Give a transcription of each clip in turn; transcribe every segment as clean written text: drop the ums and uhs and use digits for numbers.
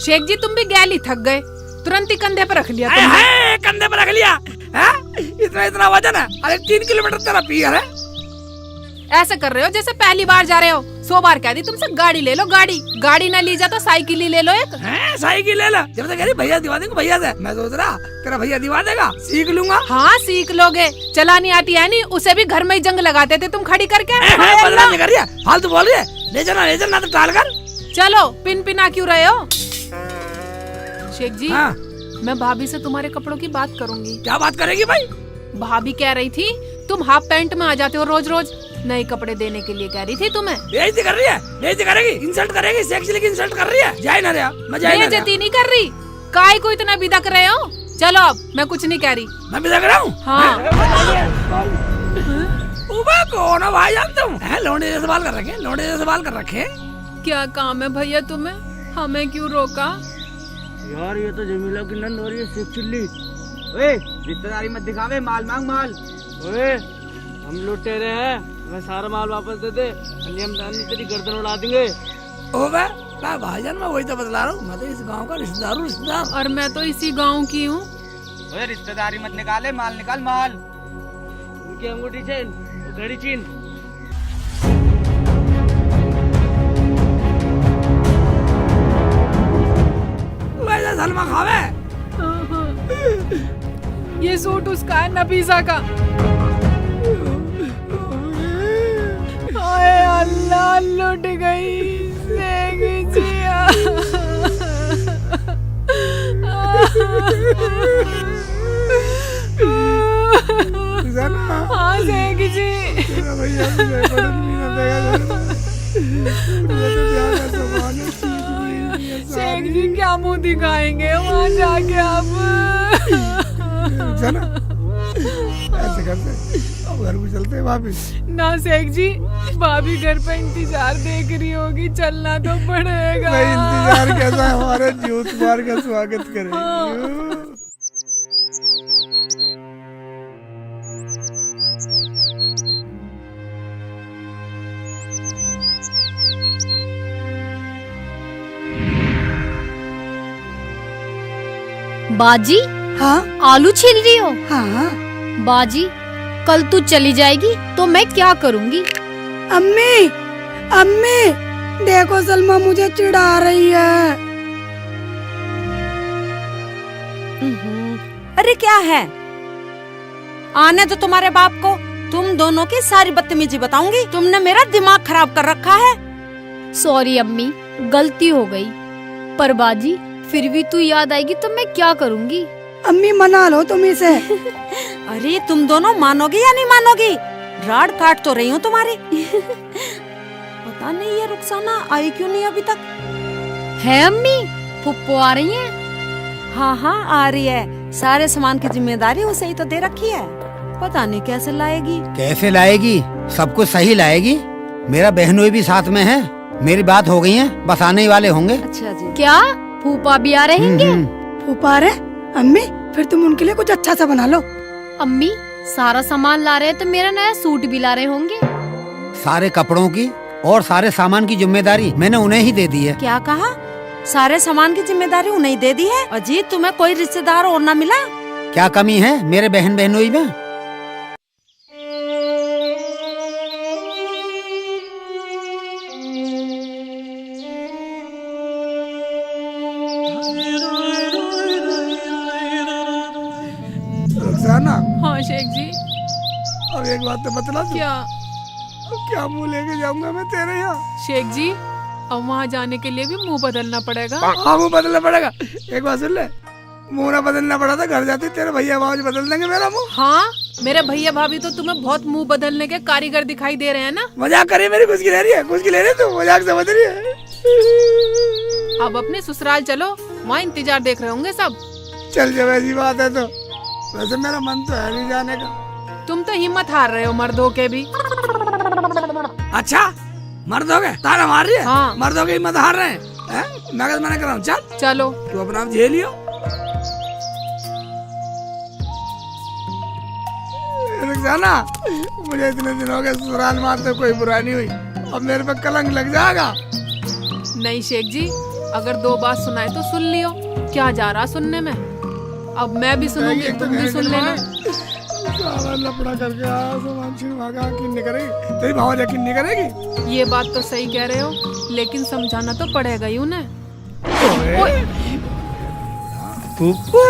शेख जी तुम भी गैली थक गए, तुरंत ही कंधे पर रख लिया आए तुमने। हाय, कंधे पर रख लिया है? इतना वजन है। अरे 3 किलोमीटर तेरा पियर है। ऐसे कर रहे हो जैसे पहली बार जा रहे हो। 100 बार कह दी तुमसे गाड़ी ले लो, गाड़ी ना ली जा तो साइकिल ही ले लो एक। साइकिल ले ला। जब तक कह रही भैया दिवा देंगे, भैया से मैं सोच रहा तेरा भैया दिवा देगा, सीख लूंगा। हाँ सीख लोगे, चलानी आती है नहीं, उसे भी घर में ही जंग लगाते थे तुम खड़ी करके। फालतू बोल रही है। ले जाना तो टाल कर। चलो पिन पिना क्यों रहे हो? शेख जी हाँ। मैं भाभी से तुम्हारे कपड़ों की बात करूंगी। क्या बात करेगी भाई? भाभी कह रही थी तुम हाफ पैंट में आ जाते हो रोज रोज, नए कपड़े देने के लिए कह रही थी तुम्हें। बेइज्जती कर रही है, बेइज्जती करेगी, इंसल्ट करेगी, सेक्सी की इंसल्ट कर रही है। जाए ना रहा, मैं जाए ना। बेइज्जती नहीं कर रही, काय को इतना बिदक रहे हो? चलो अब मैं कुछ नहीं कह रही। मैं बिदक रहा हूँ? हाँ। कौन हो भाई जान तुम? लौंडे जैसे बाल कर रखे, लौंडे जैसे बाल कर रखे। क्या काम है भैया तुम्हें, हमें क्यों रोका? यार ये तो जमीला की नंद हो रही है, सिर्फ चिल्ली। ओए रिश्तेदारी मत दिखावे, माल मांग माल। ओए हम लुटेरे हैं, मैं सारा माल वापस दे दे, हम तेरी गर्दन उड़ा देंगे। ओबे क्या भाईजान, मैं वही तो बतला रहा हूँ। मैं तो इस गांव का रिश्तेदार हूँ, रिश्तेदार। और मैं तो इसी गांव की हूँ। ओए रिश्तेदारी मत निकाले, माल निकाल माल। उनकी अंगूठी चीन, घड़ी चीन। वैसे सलमा खावे। ये सूट उसका है, नफीसा का। हाय अल्लाह, लुट गई शेख जिया। हाँ शेख जी। शेख जी क्या मुंह दिखाएंगे वहाँ जाके अब? ऐसे करते अब घर को चलते हैं वापिस। ना शेख जी, भाभी घर पे इंतजार देख रही होगी, चलना तो पड़ेगा। भाई इंतजार कैसा है, हमारे जूत मार का स्वागत करेंगे। बाजी, हाँ आलू छील रही हो? हाँ। बाजी, कल तू चली जाएगी तो मैं क्या करूँगी? अम्मी, अम्मी, देखो सलमा मुझे चिढ़ा रही है। अरे क्या है, आने तो तुम्हारे बाप को, तुम दोनों की सारी बदतमीजी बताऊंगी। तुमने मेरा दिमाग खराब कर रखा है। सॉरी अम्मी, गलती हो गई। पर बाजी फिर भी तू याद आएगी तो मैं क्या करूँगी? अम्मी मना लो तुम इसे। अरे तुम दोनों मानोगी या नहीं मानोगी? राड काट तो रही हूँ तुम्हारी। पता नहीं ये रुखसाना आई क्यों नहीं अभी तक। है अम्मी, फुप्पो आ रही हैं? हाँ हाँ आ रही है, सारे सामान की जिम्मेदारी उसे ही तो दे रखी है। पता नहीं कैसे लाएगी। कैसे लाएगी, सब कुछ सही लाएगी। मेरा बहनोई भी साथ में है, मेरी बात हो गई है, बस आने ही वाले होंगे। अच्छा जी। क्या फूफा भी आ रहेंगे? फूफा रहे? अम्मी फिर तुम उनके लिए कुछ अच्छा सा बना लो। अम्मी सारा सामान ला रहे हैं तो मेरा नया सूट भी ला रहे होंगे। सारे कपड़ों की और सारे सामान की जिम्मेदारी मैंने उन्हें ही दे दी है। क्या कहा? सारे सामान की जिम्मेदारी उन्हें दे दी है? अजीत तुम्हें कोई रिश्तेदार और न मिला? क्या कमी है मेरे बहन बहनोई में? रुखसाना, हाँ शेख जी। अब एक बात तो बतला तू। क्या? अब क्या मुंह लेके जाऊंगा मैं तेरे यहाँ? शेख जी अब वहाँ जाने के लिए भी मुंह बदलना पड़ेगा। हाँ मुंह बदलना पड़ेगा। एक बात सुन ले, मुंह ना बदलना पड़ा था घर जाते तेरे भैया भाभी बदल देंगे मेरा मुंह। हाँ मेरे भैया भाभी तो तुम्हें बहुत मुंह बदलने के कारीगर दिखाई दे रहे हैं ना। मजाक करिए, मेरी खुश की ले रही है, खुश की ले रही है, तू मजाक समझ रही है। अब अपने ससुराल चलो, वहाँ इंतजार देख रहे होंगे सब। चल जब ऐसी बात है तो, वैसे मेरा मन तो है नहीं जाने का। तुम तो हिम्मत हार रहे हो मर्दों के भी। अच्छा मर्द हो गए, तारा मार रही है? हाँ। मर्दों की हिम्मत हार रहे हैं? मैं कैसे मना कर रहा हूँ? चल चलो तू अपना आप झेल लियो। रुखसाना, मुझे इतने दिन हो गए ससुराल में आते कोई बुराई नहीं हुई, अब मेरे पे कलंक लग जाएगा। नहीं शेख जी, अगर 2 बात सुनाए तो सुन लियो, क्या जा रहा सुनने में। अब मैं भी सुनूंगी, तुम भी सुन लेना। सारा लफड़ा करके आया, सामान छिनवा के यकीन नहीं करेगी तेरी भाव, यकीन नहीं करेगी। ये बात तो सही कह रहे हो, लेकिन समझाना तो पड़ेगा ही उन्हें। ओए, पुप्पा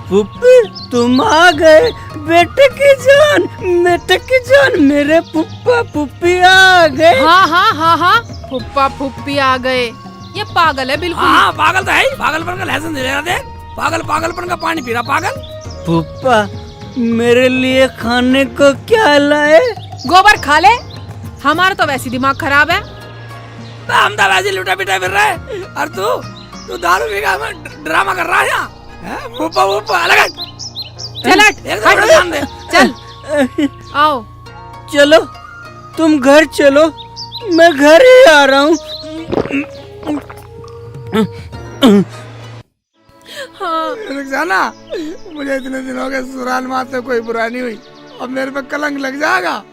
पुप्पी तुम आ गए, बेटे की जान, मेरे पुप्पा पुप्पी आ गए। हाँ, फुप्पा फुप्पी आ गए। ये पागल है बिल्कुल। हाँ पागल तो है ही, पागलपन का लाइसेंस दे रहा। देख पागलपन का पानी पी रहा पागल। पुप्पा मेरे लिए खाने को क्या लाए? गोबर खा ले, हमारा तो वैसे दिमाग खराब है। हम तो वैसे लुटा पिटा फिर रहे, और तू दारू पी के ड्रामा कर रहा है यहाँ। फुप्पा अलग हट। चल हट, एकदम ध्यान दे। चल आओ। चलो तुम घर चलो, मैं घर ही आ रहा हूँ। हाँ रुखसाना, मुझे इतने दिन हो गए ससुराल में आते कोई बुरा नहीं हुई, अब मेरे पे कलंक लग जाएगा।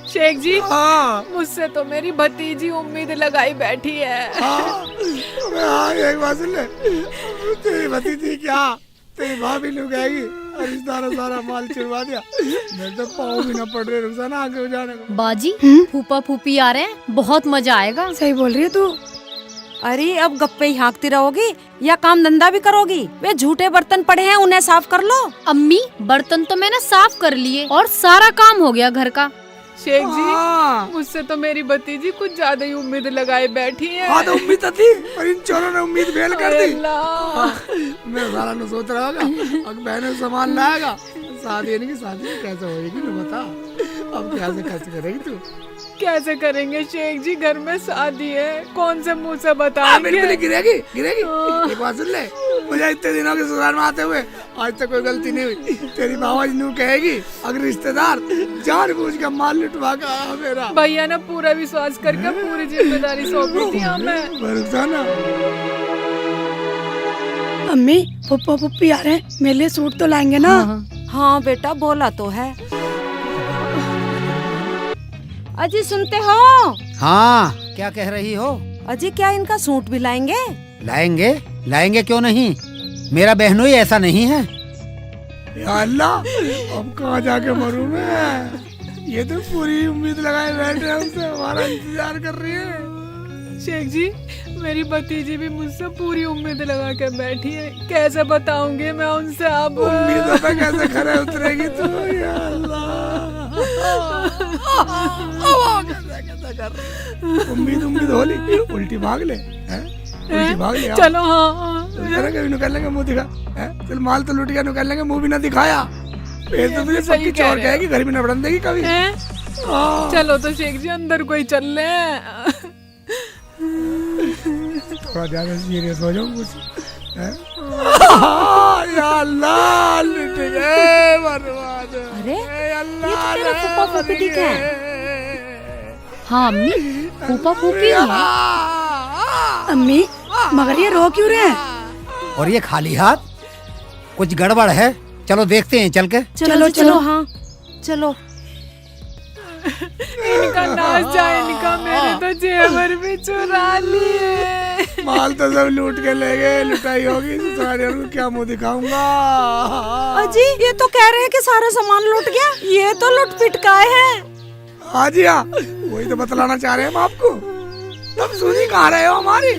शेख जी, हाँ मुझसे तो मेरी भतीजी उम्मीद लगाई बैठी है। हाँ एक बात सुन ले, तेरी भतीजी क्या तेरी भाभी लोग आएगी और इस सारा माल चिरवा दिया। मेरे तो पाँव भी ना पड़ रहे रुखसाना आगे हो जाने को। बाजी फूफा फूफी आ रहे हैं, बहुत मजा आएगा। सही बोल रही है तू। अरे अब गप्पे ही हाँकती रहोगी या काम धंधा भी करोगी? वे झूठे बर्तन पड़े हैं, उन्हें साफ कर लो। अम्मी बर्तन तो मैंने साफ कर लिए और सारा काम हो गया घर का। शेख जी, हाँ। मुझसे तो मेरी भतीजी कुछ ज्यादा ही उम्मीद लगाए बैठी है। हाँ तो उम्मीद तो थी, पर इन चोरों ने उम्मीद फेल कर दी। अल्लाह। मैं सारा न सोच रहा होगा अब बहनों सामान लाएगा, शादी नहीं की शादी कैसे होगी ना बता। अब कैसे खर्च करेगी तू? कैसे करेंगे शेख जी, घर में शादी है, कौन से मुंह से हाँ, बताएंगे। बिल्कुल ही गिरेगी। एक बात सुन ले, मुझे इतने दिनों के ससुराल में आते हुए आज तक कोई गलती नहीं हुई। तेरी बाबा जी कहेगी अगर रिश्तेदार जानबूझ के माल लुटवा के आया मेरा। भैया ने पूरा विश्वास करके पूरी जिम्मेदारी सौंपी थी हमें। रुखसाना, अम्मी फुप्पा फुप्पी आ रहे हैं, मेरे लिए सूट तो लाएंगे ना? हाँ बेटा, बोला तो है। अजी सुनते हो? हाँ क्या कह रही हो? अजी क्या इनका सूट भी लाएंगे? लाएंगे क्यों नहीं, मेरा बहनोई ऐसा नहीं है। या अल्लाह, अब कहाँ जाके मरूं मैं। ये तो पूरी उम्मीद लगाए बैठे हैं, हमसे हमारा इंतजार कर रही है। शेख जी, मेरी भतीजी भी मुझसे पूरी उम्मीद लगा के बैठी है, कैसे बताऊंगी मैं उनसे अब। उम्मीदों पे कैसे खरे उतरेगी तू? या अल्लाह, कैसे कर उम्मीद होली उल्टी भाग ले, हैं? उल्टी भाग ले। चलो हाँ, कभी निकल लेंगे मुंह दिखा, हैं? चल माल तो लुट गया, निकल लेंगे मुंह भी ना दिखाया। फिर तो तुझे सही पक्की कह चोर रहे कहेगी, घर भी न बढ़न देगी कभी। हैं? हाँ। चलो तो शेख जी अंदर कोई चल ले। थोड़ा ज्यादा सीरियस हो जाऊं कुछ, हैं? या अल्लाह, लुट गए बर्बाद। अरे या अल्लाह, ये तो तेरा फूफा फूफी दिख है। हाँ अम्मी, फूफा फूफी है। अम्मी मगर ये रो क्यों रहे हैं? और ये खाली हाथ, कुछ गड़बड़ है, चलो देखते हैं चल के। चलो हाँ चलो। इनका नाश जाए, इनका मेरे तो जेवर भी चुरा लिए। माल तो सब लूट के ले गए, लुटाई होगी सारे को क्या मुंह दिखाऊंगा। अजी ये तो कह रहे हैं कि सारा सामान लूट गया, ये तो लूट पिटकाए हैं। हाँ जी हाँ, वही तो बतलाना चाह रहे हैं हम आपको। तुम सुनी कहाँ रहे हो हमारी?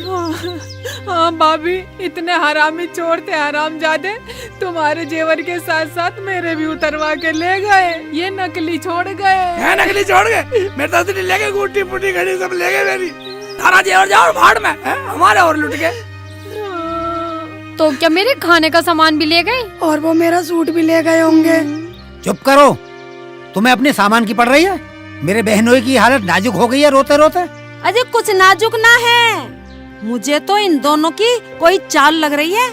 हाँ भाभी, इतने हरामी चोर थे हरामजादे, तुम्हारे जेवर के साथ साथ मेरे भी उतरवा के ले गए। ये नकली छोड़ गए। है नकली छोड़ गए, मेरे तो असली ले गए, गुट्टी पुट्टी घड़ी सब ले गए मेरी। सारा जेवर जाओ भाड़ में, है? हमारे और लुट गए। तो क्या मेरे खाने का सामान भी ले गए? और वो मेरा सूट भी ले गए होंगे। चुप करो, तुम्हें अपने सामान की पड़ रही है। मेरे बहनोई की हालत नाजुक हो गई है रोते रोते। अजय कुछ नाजुक ना है, मुझे तो इन दोनों की कोई चाल लग रही है।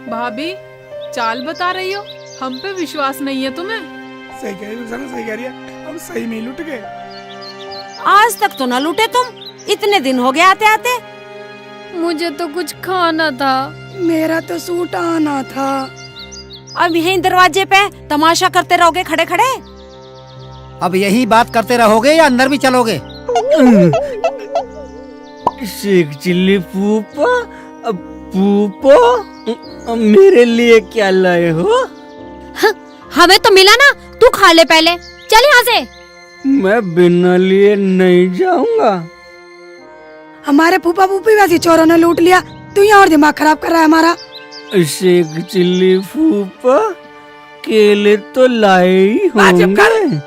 भाभी चाल बता रही हो, हम पे विश्वास नहीं है तुम्हें? सही कह रही है, सही कह रही है, हम सही में लुट गए। आज तक तो ना लूटे तुम, इतने दिन हो गए आते आते। मुझे तो कुछ खाना था। मेरा तो सूट आना था। अब यहीं दरवाजे पे तमाशा करते रहोगे खड़े खड़े? अब यही बात करते रहोगे या अंदर भी चलोगे? शेख चिल्ली फूफा, फूफा मेरे लिए क्या लाए हो? हमें तो मिला ना, तू खा ले पहले, चल यहाँ से। मैं बिना लिए नहीं जाऊंगा। हमारे फूफा फूफी वैसे चोरों ने लूट लिया, तू यहाँ और दिमाग खराब कर रहा है हमारा। शेख चिल्ली फूफा, केले तो लाए ही होंगे।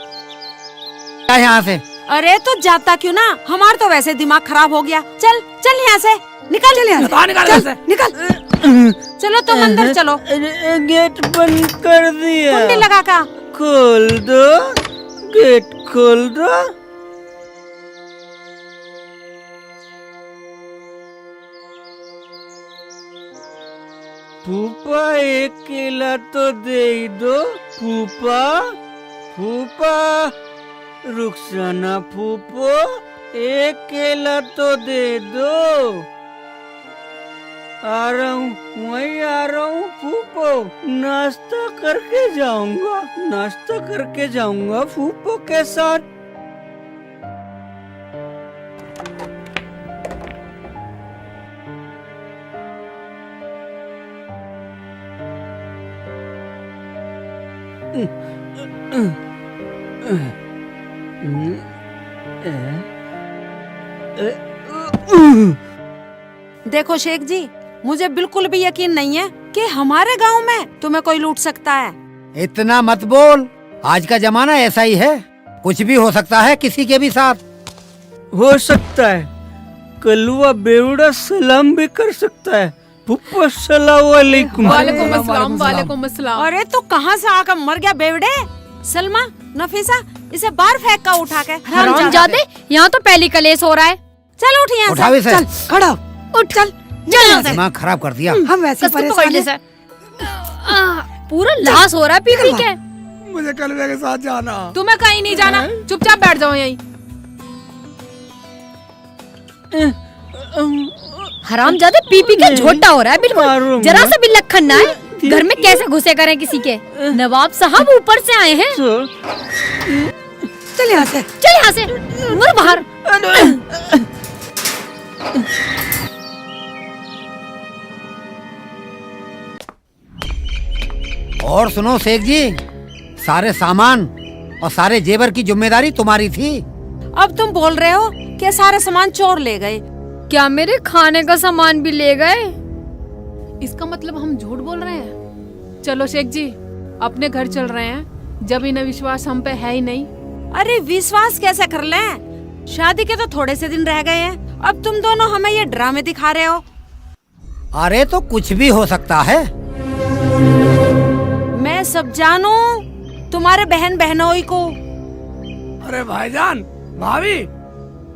यहाँ से अरे तो जाता क्यों ना, हमारा तो वैसे दिमाग खराब हो गया। चल चल यहाँ से, निकल चल यहाँ से, चल निकल। चलो तुम अंदर चलो। गेट बंद कर दिया। कुंडी लगा का। खोल दो, गेट खोल दो। फूफा एक केला तो दे ही दो। फूफा, फूफा, रुखसाना फूफो, एक केला तो दे दो। आ रहा हूँ, वहीं आ रहा हूँ फूफो। नाश्ता करके जाऊंगा, नाश्ता करके जाऊंगा फूफो के साथ। देखो शेख जी, मुझे बिल्कुल भी यकीन नहीं है कि हमारे गांव में तुम्हें कोई लूट सकता है। इतना मत बोल, आज का जमाना ऐसा ही है, कुछ भी हो सकता है किसी के भी साथ। हो सकता है, कलुआ बेवड़ा सलाम भी कर सकता है। फूफो सलाम वालेकुम। वालेकुम अस्सलाम, वालेकुम अस्सलाम। अरे तो कहाँ से आकर मर गया बेवड़े? सलमा, नफीसा, इसे बाहर फेंक का उठा के। हरामजादे, यहाँ तो पहली कलेश हो रहा है। चल उठ यहाँ उठावे से चल खड़ा हो, उठ, चल यहाँ से। दिमाग खराब कर दिया। हम वैसे कसम पकड़ परेशान ले हैं। सर। पूरा लाश हो रहा है पी के। मुझे कलवे के साथ जाना। तुम्हें कहीं नहीं जाना, चुपचाप बैठ जाओ यहीं। हरामजादे पी के झोटा हो रहा है बिल्कुल, मारूंगा। जरा सा भी लखन ना है। घर में कैसे घुसे करें किसी के? नवाब साहब ऊपर से आए हैं। चल यहाँ से। चल यहाँ से, मुड़ बाहर। और सुनो शेख जी, सारे सामान और सारे जेवर की जिम्मेदारी तुम्हारी थी। अब तुम बोल रहे हो कि सारे सामान चोर ले गए? क्या मेरे खाने का सामान भी ले गए? इसका मतलब हम झूठ बोल रहे हैं? चलो शेख जी, अपने घर चल रहे हैं, जब इन्हें विश्वास हम पे है ही नहीं। अरे विश्वास कैसे कर लें? शादी के तो थोड़े से दिन रह गए हैं, अब तुम दोनों हमें ये ड्रामे दिखा रहे हो। अरे तो कुछ भी हो सकता है। मैं सब जानू तुम्हारे बहन बहनोई को। अरे भाईजान, भाभी,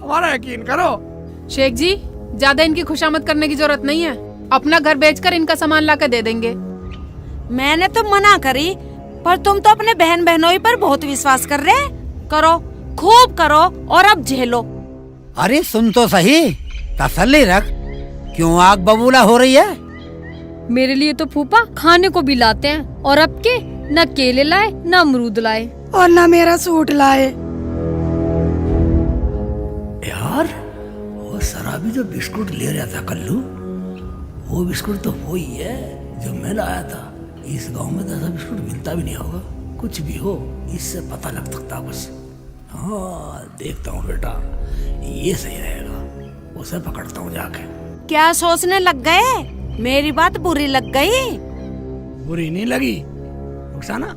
हमारा यकीन करो। शेख जी, ज्यादा इनकी खुशामद करने की जरूरत नहीं है, अपना घर बेचकर इनका सामान लाकर दे देंगे। मैंने तो मना करी, पर तुम तो अपने बहन बहनोई पर बहुत विश्वास कर रहे। करो, खूब करो और अब झेलो। अरे सुन तो सही, तसल्ली रख, क्यों आग बबूला हो रही है? मेरे लिए तो फूफा खाने को भी लाते हैं, और अब के न केले लाए न अमरूद लाए। और ना मेरा सूट लाए। यार, वो शराबी जो बिस्कुट ले रहा था कल्लू, वो बिस्कुट तो वो ही है जो मैं लाया था। इस गांव में तो ऐसा बिस्कुट मिलता भी नहीं होगा। कुछ भी हो, इससे पता लग सकता बस। हाँ, देखता हूँ बेटा, ये सही रहेगा, उसे पकड़ता हूँ जाके। क्या सोचने लग गए? मेरी बात बुरी लग गई? बुरी नहीं लगी। रुखसाना,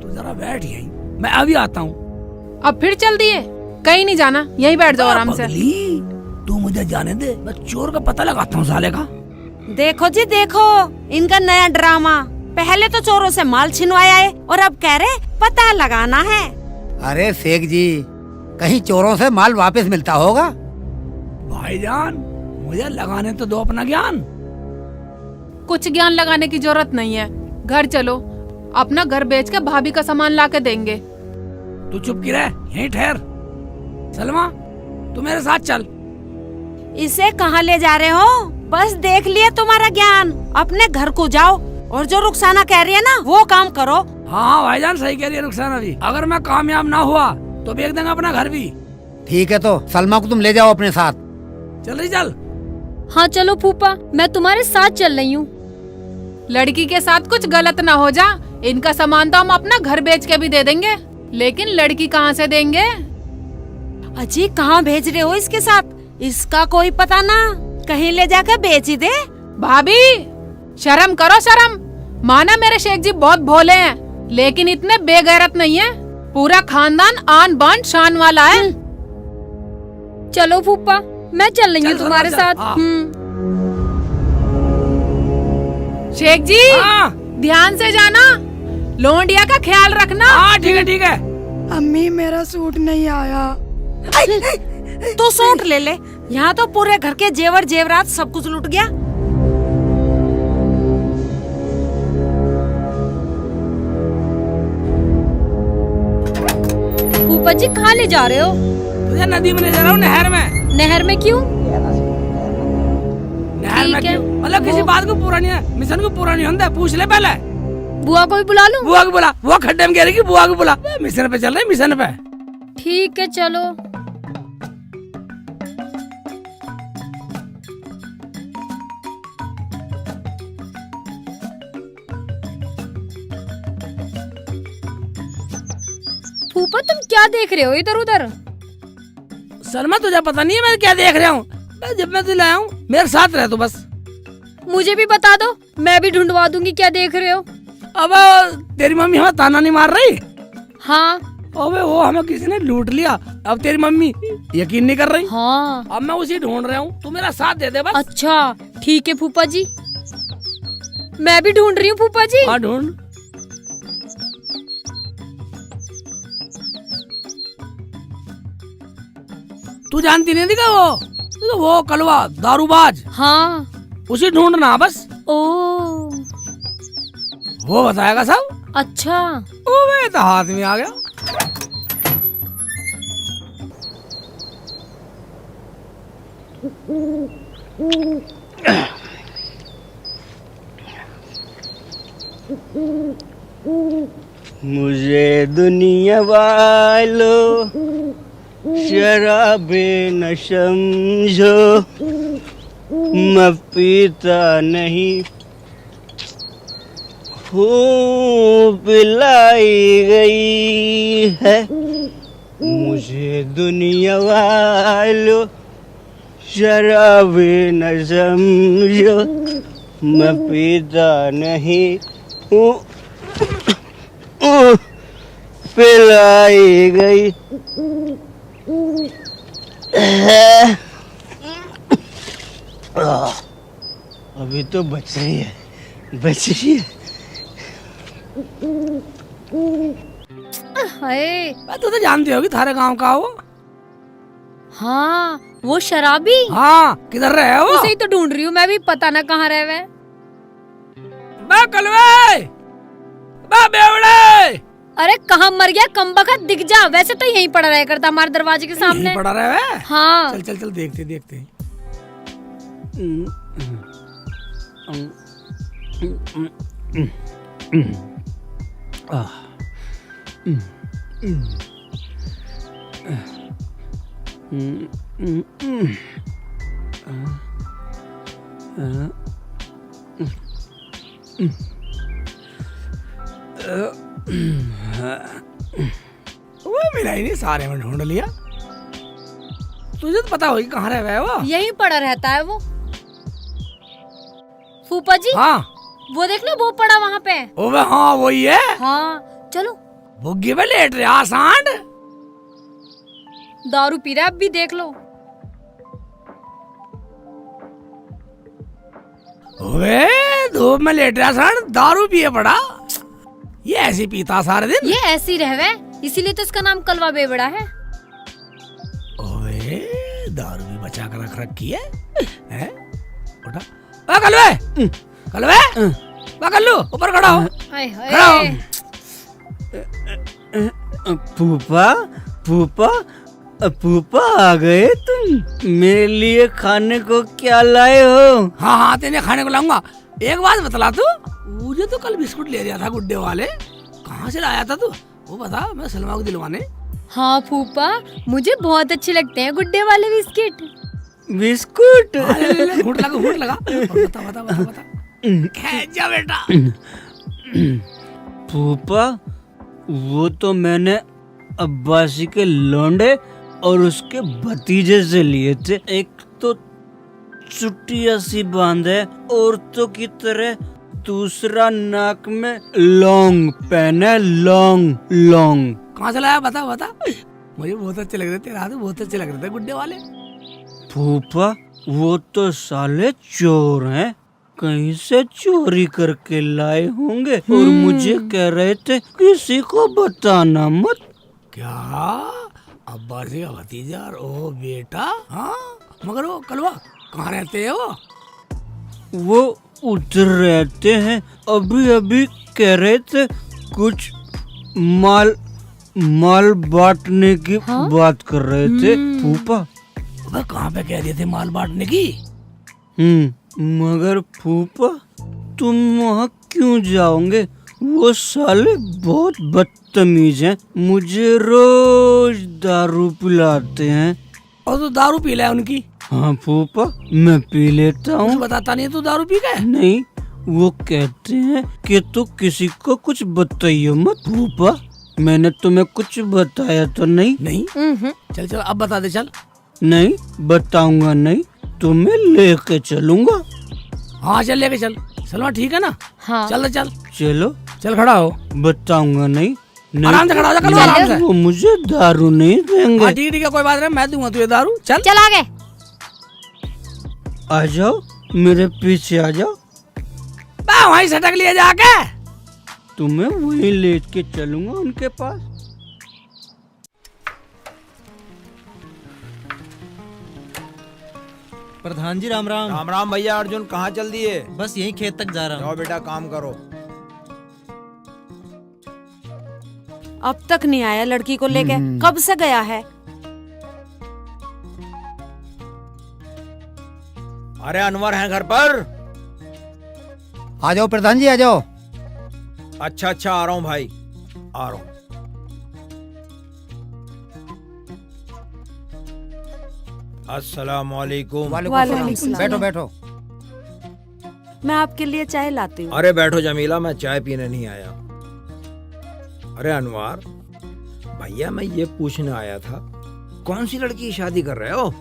तू जरा बैठ यहीं, मैं अभी आता हूँ। अब फिर चल दिए? कहीं नहीं जाना, यहीं बैठ जाओ आराम से। पगली, तू मुझे जाने दे, मैं चोर का पता लगाता हूँ साले का। देखो जी देखो, इनका नया ड्रामा। पहले तो चोरों से माल छिनवाया है और अब कह रहे पता लगाना है। अरे शेख जी, कहीं चोरों से माल वापस मिलता होगा? भाईजान, मुझे लगाने तो दो अपना ज्ञान। कुछ ज्ञान लगाने की जरूरत नहीं है, घर चलो, अपना घर बेच के भाभी का सामान ला के देंगे। तू चुप की रह, यहीं ठहर। सलमा, तू मेरे साथ चल। इसे कहाँ ले जा रहे हो? बस देख लिया तुम्हारा ज्ञान। अपने घर को जाओ और जो रुखसाना कह रही है ना, वो काम करो। हाँ भाईजान, सही कह रही है रुखसाना भी। अगर मैं कामयाब ना हुआ तो बेच देंगे अपना घर भी। ठीक है, तो सलमा को तुम ले जाओ अपने साथ। चल रही चल। हाँ चलो फूफा, मैं तुम्हारे साथ चल रही हूँ। लड़की के साथ कुछ गलत ना हो जा। इनका सामान तो हम अपना घर बेच के भी दे देंगे, लेकिन लड़की कहाँ से देंगे? अजी कहाँ भेज रहे हो इसके साथ? इसका कोई पता ना, कहीं ले जाकर बेच ही दे। भाभी शर्म करो शर्म। माना मेरे शेख जी बहुत भोले हैं, लेकिन इतने बेगैरत नहीं है। पूरा खानदान आन बान शान वाला है। चलो फूफा, मैं चल रही हूँ चल, तुम्हारे चल, साथ। हाँ। शेख जी हाँ ध्यान से जाना, लोंडिया का ख्याल रखना। हाँ ठीक है ठीक है। अम्मी मेरा सूट नहीं आया। तो सूट ले ले, यहाँ तो पूरे घर के जेवर जेवरात सब कुछ लुट गया। फूफा जी कहाँ ले जा रहे हो? तुझे नदी में ले जा रहा हूँ, नहर में। नहर में क्यों? नहर में ठीक है। क्यों? मतलब किसी बात को पूरा नहीं है, मिशन को पूरा नहीं होता है, पूछ ले पहले। बुआ को भी बुला लूं? बुआ को बुला, वो खड्डे में कह रही कि बुआ को बुला। मिशन पे चल रहे, मिशन पे। ठीक है चलो। फूफा तुम क्या देख रहे हो इधर उधर? सलमा तुझे पता नहीं है मैं क्या देख रहा हूँ? जब मैं तुझे लाया हूँ मेरे साथ रह तू बस। मुझे भी बता दो, मैं भी ढूंढवा दूंगी क्या देख रहे हो। अब तेरी मम्मी हमें ताना नहीं मार रही? हाँ अबे वो हमें किसी ने लूट लिया, अब तेरी मम्मी यकीन नहीं कर रही। हाँ। अब मैं उसी ढूंढ रहा हूँ, तू मेरा साथ दे दे बस। अच्छा ठीक है फूफा जी, मैं भी ढूंढ रही हूँ फूफा जी। हाँ ढूंढ। तू जानती नहीं थी क्या वो कलवा दारूबाज? हाँ। उसी ढूंढना बस, ओ वो बताएगा सब। अच्छा। ओए तो हाथ में आ गया। मुझे दुनिया वालों शराबे न समझो, मैं पीता नहीं हूँ, पिलाई गई है मुझे दुनिया वालों शराबे न समझो, मैं पीता नहीं हूँ, पिलाई गई है। अभी तो बच रही है, बच रही है। हाय। तू तो जानती होगी थारे गांव का वो। हाँ वो शराबी। हाँ किधर रहे वो? उसे ही तो ढूंढ रही हूँ मैं भी, पता ना कहाँ रहे वे। बे कलवे, बे बेवड़े। अरे कहाँ मर गया कमबख्त, दिख जा। वैसे तो यहीं पड़ा रहा करता हमारे दरवाजे के सामने। यहीं पड़ा रहे वे? हाँ। चल चल चल देखते देखते। वो मिला ही नहीं, सारे में ढूंढ लिया। तुझे तो पता होगी कहाँ रह गया वो? यहीं पड़ा रहता है वो। फूफा जी हाँ वो देखना, वो पड़ा वहाँ पे। ओबे हाँ वही है। हाँ चलो। बुग्गी पे लेट रहा सांड। दारू पी रहा है, अब भी देख लो। ओबे धूप में लेट रहा सांड, दारू पिए पड़ा। ये ऐसे पीता सारे दिन। ये ऐसी रहवे, इसीलिए तो इसका नाम कलवा बेवड़ा है। ओए दारू भी बचा कर रख रखी है, हैं? उठा कलवे, कलवे, कल्लू ऊपर खड़ा हो, हाय खड़ा हो। हाय। फूफा फूफा फूफा आ गए तुम? मेरे लिए खाने को क्या लाए हो? हाँ हाँ तेने खाने को लाऊंगा। एक बात बतला तू, मुझे तो कल बिस्कुट ले रहा था गुड्डे वाले, कहाँ से लाया था तू? वो बता, मैं सलमा को दिलवाने। हाँ फूफा, मुझे बहुत अच्छे लगते हैं गुड्डे वाले बिस्किट। बिस्कुट। हाँ, ले, घूंट लगा और बता खैच जा बेटा। फूफा, वो तो मैंने अब्बासी के लौंडे और उसके भतीजे से लिए थे। एक तो चुटिया सी बांध है औरतों की तरह, दूसरा नाक में लौंग पहने, लौंग। कहाँ से लाया बता। मुझे बहुत अच्छे लग रहे थे, रात में बहुत अच्छे लग रहे थे गुड्डे वाले। फूफा, वो तो साले चोर हैं, कहीं से चोरी करके लाए होंगे और मुझे कह रहे थे किसी को बताना मत। क्या अब्बासी का भतीजा और ओ बेटा? हाँ, मगर वो कलवा कहाँ रहते हैं वो उधर रहते हैं, अभी कह रहे थे कुछ माल बांटने की बात कर रहे थे फूफा। कहाँ पे कह रहे थे माल बांटने की? मगर फूफा, तुम वहाँ क्यों जाओगे? वो साले बहुत बदतमीज हैं, मुझे रोज दारू पिलाते हैं। और तो दारू पी ले उनकी? हाँ फूफा, मैं पी लेता हूँ। बताता नहीं तू दारू पी गए? नहीं, वो कहते हैं कि तू किसी को कुछ बताइए मत। फूफा, मैंने तुम्हें कुछ बताया तो नहीं? चल अब बता दे। चल नहीं बताऊंगा नहीं, तुम्हें लेके चलूंगा। हाँ चल लेके चल। सलमा ठीक है ना? हाँ। चल चलो चल खड़ा हो। बताऊंगा नहीं। आराम से खड़ा हो जा, कल आराम से। वो मुझे दारू नहीं देंगे। हाँ ठीक है, कोई बात नहीं, मैं दूंगा तुझे दारू। चल आगे आ जाओ, मेरे पीछे आ जाओ। वहीं सटक लिए जाके। तुम्हें वहीं लेके चलूंगा उनके पास। प्रधान जी राम राम। राम राम भैया। अर्जुन कहाँ चल दिए? बस यही खेत तक जा रहा हूँ। जाओ बेटा काम करो। अब तक नहीं आया लड़की को लेके, कब से गया है? अरे अनवर है घर पर? आ जाओ प्रधान जी, आ जाओ। अच्छा आ रहा हूँ भाई, आ रहा हूँ। अस्सलाम वालेकुम। वालेकुम सलाम। बैठो। मैं आपके लिए चाय लाती हूँ। अरे बैठो जमीला, मैं चाय पीने नहीं आया। अरे अनवर भैया, मैं ये पूछने आया था, कौन सी लड़की की शादी कर रहे हो?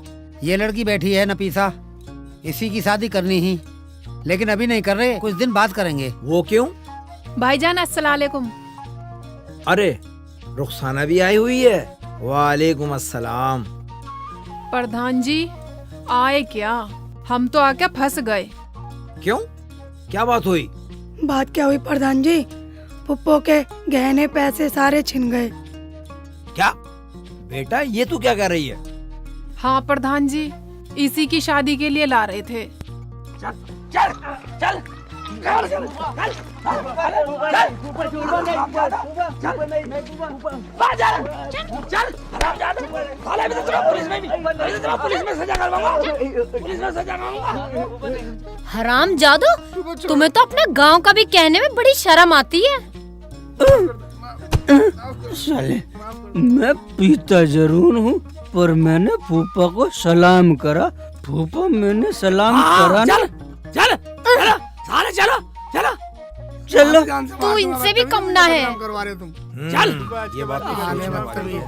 ये लड़की बैठी है नफीसा, इसी की शादी करनी ही, लेकिन अभी नहीं कर रहे, कुछ दिन बाद करेंगे। वो क्यों? भाईजान अस्सलाम वालेकुम। अरे रुखसाना भी आई हुई है। वालेकुम अस्सलाम। प्रधान जी आए क्या? हम तो आके फंस गए। क्यों, क्या बात हुई? बात क्या हुई प्रधान जी? पुप्पो के गहने पैसे सारे छिन गए। क्या बेटा, ये तू क्या कह रही है? हाँ प्रधान जी, इसी की शादी के लिए ला रहे थे। हराम जादू, तुम्हें तो अपने गांव का भी कहने में बड़ी शर्म आती है। साले, मैं पीता जरूर हूँ, पर मैंने फूफा को सलाम करा। फूफा, मैंने सलाम करा ना। चल सारे चलो। तू इनसे भी कम ना है। चल ये बात तो सोचने वाली है।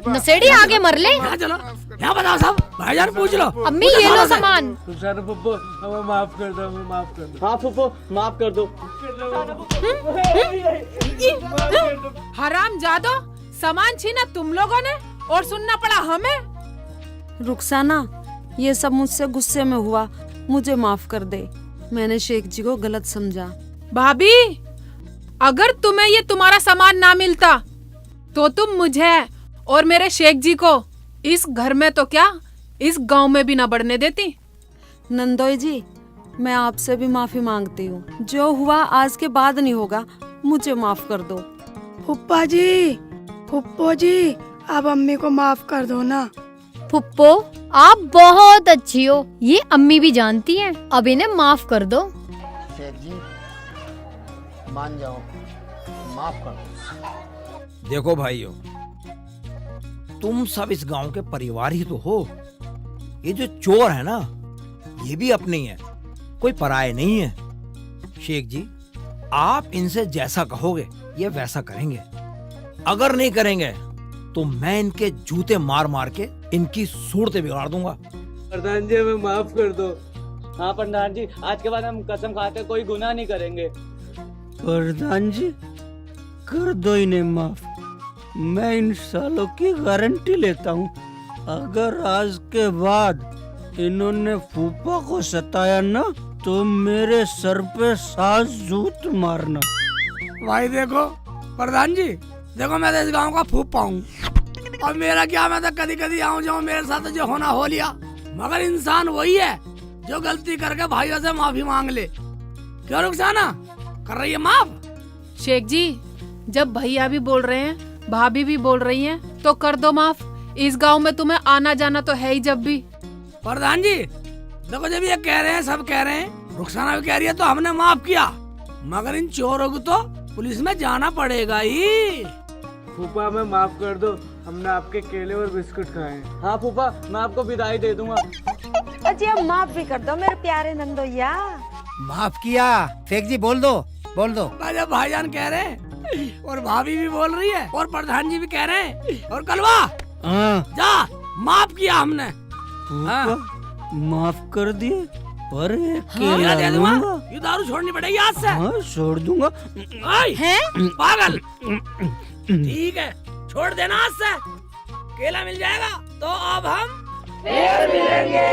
नशेड़ी आगे मर ले। यहाँ चलो, यहाँ बताओ सब। भाईजान पूछ लो। अम्मी ये लो सामान। फूफो, हमें माफ कर दो, हमें माफ कर दो। हाँ फूफो, माफ कर दो। हराम जादो, सामान छीना तुम लोगों ने और सुनना पड़ा हमें। रुखसाना, ये सब मुझसे गुस्से में हुआ, मुझे माफ कर दे। मैंने शेख जी को गलत समझा। भाभी, अगर तुम्हें ये तुम्हारा सामान ना मिलता तो तुम मुझे और मेरे शेख जी को इस घर में तो क्या, इस गांव में भी ना बढ़ने देती। नंदोई जी, मैं आपसे भी माफी मांगती हूँ। जो हुआ आज के बाद नहीं होगा, मुझे माफ कर दो। फुप्पो जी, आप अम्मी को माफ कर दो ना। फुप्पो, आप बहुत अच्छी हो, ये अम्मी भी जानती हैं। अब इन्हें माफ कर दो। शेख जी मान जाओ, माफ कर दो। देखो भाइयों, तुम सब इस गांव के परिवार ही तो हो। ये जो चोर है ना, ये भी अपने ही है, कोई पराये नहीं है। शेख जी, आप इनसे जैसा कहोगे ये वैसा करेंगे। अगर नहीं करेंगे तो मैं इनके जूते मार मार के इनकी सूरतें बिगाड़ दूंगा। प्रधान जी हमें माफ कर दो। हाँ प्रधान जी, आज के बाद हम कसम खाते कोई गुनाह नहीं करेंगे। प्रधान जी कर दो इन्हें माफ। मैं इन सालों की गारंटी लेता हूँ, अगर आज के बाद इन्होंने फूफा को सताया ना तो मेरे सर पे 7 जूत मारना। भाई देखो प्रधान जी, देखो मैं तो इस गांव का फूफा हूँ, और मेरा क्या, मैं तो कभी कभी आऊँ जाऊँ, मेरे साथ जो होना हो लिया, मगर इंसान वही है जो गलती करके भाइयों से माफी मांग ले। क्यों रुखसाना कर रही है माफ? शेख जी, जब भैया भी बोल रहे हैं, भाभी भी बोल रही हैं, तो कर दो माफ। इस गांव में तुम्हें आना जाना तो है ही जब भी। प्रधान जी देखो, जब ये कह रहे हैं, सब कह रहे हैं, रुखसाना भी कह रही है, तो हमने माफ किया, मगर इन चोरों को तो पुलिस में जाना पड़ेगा ही। फूफा हमें माफ कर दो, हमने आपके केले और बिस्कुट खाए हैं। हाँ फूफा, मैं आपको विदाई दे दूंगा। अजी अब माफ भी कर दो मेरे प्यारे नंदोइया। माफ किया। शेख जी बोल दो, बोल दो। जब भाईजान कह रहे हैं और भाभी भी बोल रही है और प्रधान जी भी कह रहे हैं, और कलवा जा, माफ किया हमने। फूफा माफ कर दिए, पर एक केला दे दूंगा। लूंगा। ये दारू छोड़नी पड़ेगी आज से। हाँ छोड़ दूंगा। पागल। ठीक है, छोड़ देना आज से, केला मिल जाएगा तो अब हम फिर मिलेंगे।